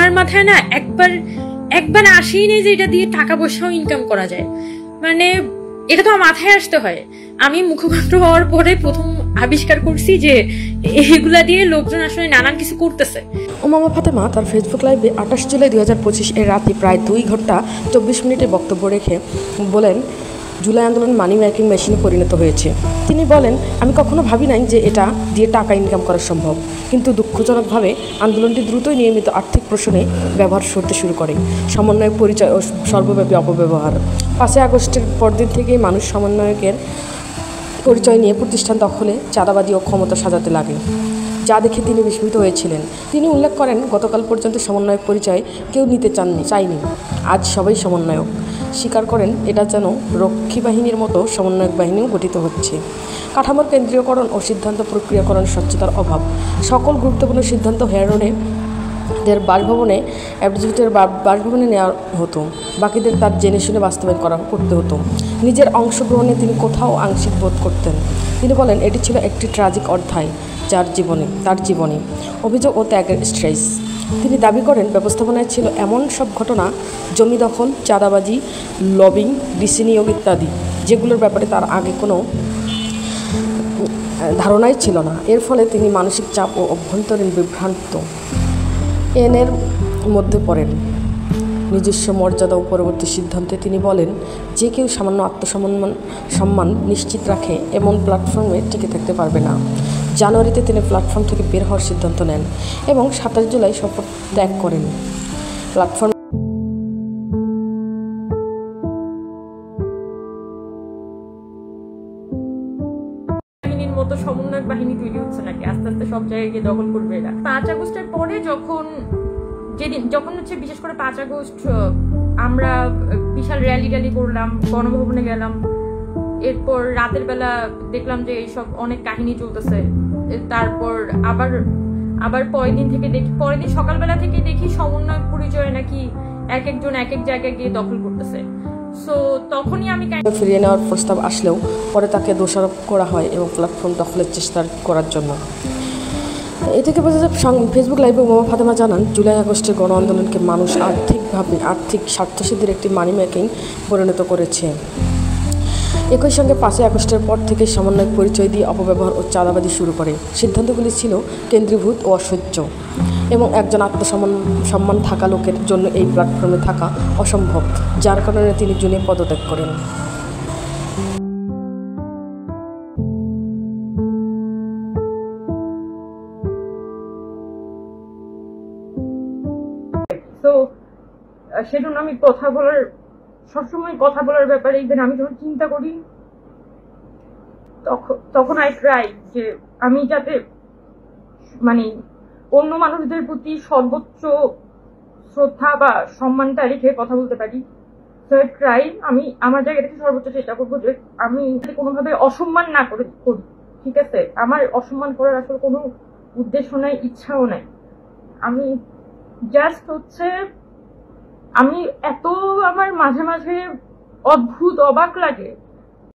আমার মাথায় না একবার একবার আসেই নেই যে এটা দিয়ে টাকা পয়সাও ইনকাম করা যায়। মানে এটা তো আমার মাথায় আসতে হয়। আমি মুখপাত্র হওয়ার পরে প্রথম আবিষ্কার করছি যে এগুলা দিয়ে লোকজন আসলে নানান কিছু করতেছে। উমামা ফাতেমা তার ফেসবুক লাইভে 28 জুলাই 2025 এর রাতে প্রায় 2 ঘন্টা 24 মিনিটের বক্তব্য রেখে বলেন, জুলাই আন্দোলন মানি মেকিং মেশিনে পরিণত হয়েছে। তিনি বলেন, আমি কখনো ভাবি নাই যে এটা দিয়ে টাকা ইনকাম করা সম্ভব, কিন্তু দুঃখজনকভাবে আন্দোলনটি দ্রুতই নিয়মিত আর্থিক প্রশ্নে ব্যবহার করতে শুরু করে। সমন্বয়ক পরিচয় ও সর্বব্যাপী অপব্যবহার। 5 আগস্টের পরদিন থেকেই মানুষ সমন্বয়কের পরিচয় নিয়ে প্রতিষ্ঠান দখলে চাঁদাবাদী ও ক্ষমতা সাজাতে লাগে, যা দেখে তিনি বিস্মিত হয়েছিলেন। তিনি উল্লেখ করেন, গতকাল পর্যন্ত সমন্বয়ক পরিচয় কেউ নিতে চায়নি, আজ সবাই সমন্বয়ক। স্বীকার করেন, এটা যেন রক্ষী বাহিনীর মতো সমন্বয়ক বাহিনীও গঠিত হচ্ছে। কাঠামোর কেন্দ্রীয়করণ ও সিদ্ধান্ত প্রক্রিয়াকরণ স্বচ্ছতার অভাব। সকল গুরুত্বপূর্ণ সিদ্ধান্ত হেয়ারোডে দের বাসভবনে অ্যাবজুটের বাসভবনে নেওয়া হতো, বাকিদের তার জেনে শুনে বাস্তবায়ন করতে হতো। নিজের অংশগ্রহণে তিনি কোথাও আংশিক বোধ করতেন। তিনি বলেন, এটি ছিল একটি ট্র্যাজিক অধ্যায় তার জীবনে অভিযোগ ও ত্যাগের স্ট্রেস। তিনি দাবি করেন, ব্যবস্থাপনায় ছিল এমন সব ঘটনা, জমি দখল, চাঁদাবাজি, লবিং, ডিসি নিয়োগ ইত্যাদি, যেগুলোর ব্যাপারে তার আগে কোনো ধারণাই ছিল না। এর ফলে তিনি মানসিক চাপ ও অভ্যন্তরীণ বিভ্রান্ত এর মধ্যে পড়েন। নিজস্ব মর্যাদা ও পরবর্তী সিদ্ধান্তে তিনি বলেন, যে কেউ সামান্য সম্মান নিশ্চিত রাখে এমন প্ল্যাটফর্মে টিকে থাকতে পারবে না। জানুয়ারিতে তিনি প্ল্যাটফর্ম থেকে বের হওয়ার সিদ্ধান্ত নেন এবং 27 জুলাই শপথ ত্যাগ করেন। প্ল্যাটফর্ম মতো সমন্বয়ক বাহিনী তৈরি হচ্ছে নাকি, আস্তে আস্তে সব জায়গায় গিয়ে দখল করবে এরা। 5 আগস্টের পরে যখন হচ্ছে বিশেষ করে 5 আগস্ট আমরা বিশাল র্যালি করলাম, গণভবনে গেলাম, এরপর রাতের বেলা দেখলাম যে এইসব অনেক কাহিনী চলতেছে। তারপর আবার পরের দিন সকালবেলা থেকে দেখি সমন্বয়ক পরিচয় নাকি এক একজন এক এক জায়গায় গিয়ে দখল করতেছে। সো তখনই আমি ফিরিয়ে নেওয়ার প্রস্তাব আসলেও পরে তাকে দোষারোপ করা হয় এবং প্ল্যাটফর্ম দখলের চেষ্টা করার জন্য। এ থেকে বোঝা যায়, ফেসবুক লাইভে উমামা ফাতেমা জানান, জুলাই আগস্টের গণ আন্দোলনকে মানুষ আর্থিক স্বার্থসিদ্ধির একটি মানি মেকিং পরিণত করেছে। একই সঙ্গে 5 আগস্টের পর থেকে সমন্বয়ক পরিচয় দিয়ে অপব্যবহার ও চাঁদাবাজি শুরু করে। সিদ্ধান্তগুলি ছিল কেন্দ্রীভূত ও অসহ্য, এবং একজন আত্মসম্মান থাকা লোকের জন্য এই প্ল্যাটফর্মে থাকা অসম্ভব, যার কারণে তিনি জুনে পদত্যাগ করেন। তো সেজন্য আমি সবসময় কথা বলার ব্যাপারে ইভেন আমি যখন চিন্তা করি তখন আই ট্রাই যে আমি যাতে মানে অন্য মানুষদের প্রতি সর্বোচ্চ শ্রদ্ধা বা সম্মানটা রেখে কথা বলতে পারি। সো আই ট্রাই, আমি আমার জায়গা থেকে সর্বোচ্চ চেষ্টা করবো যে আমি কোনোভাবে অসম্মান না করি, ঠিক আছে? আমার অসম্মান করার আসলে কোনো উদ্দেশ্য নাই, ইচ্ছাও নাই। আমি জাস্ট হচ্ছে আমি আমার মাঝে মাঝে অদ্ভুত অবাক লাগে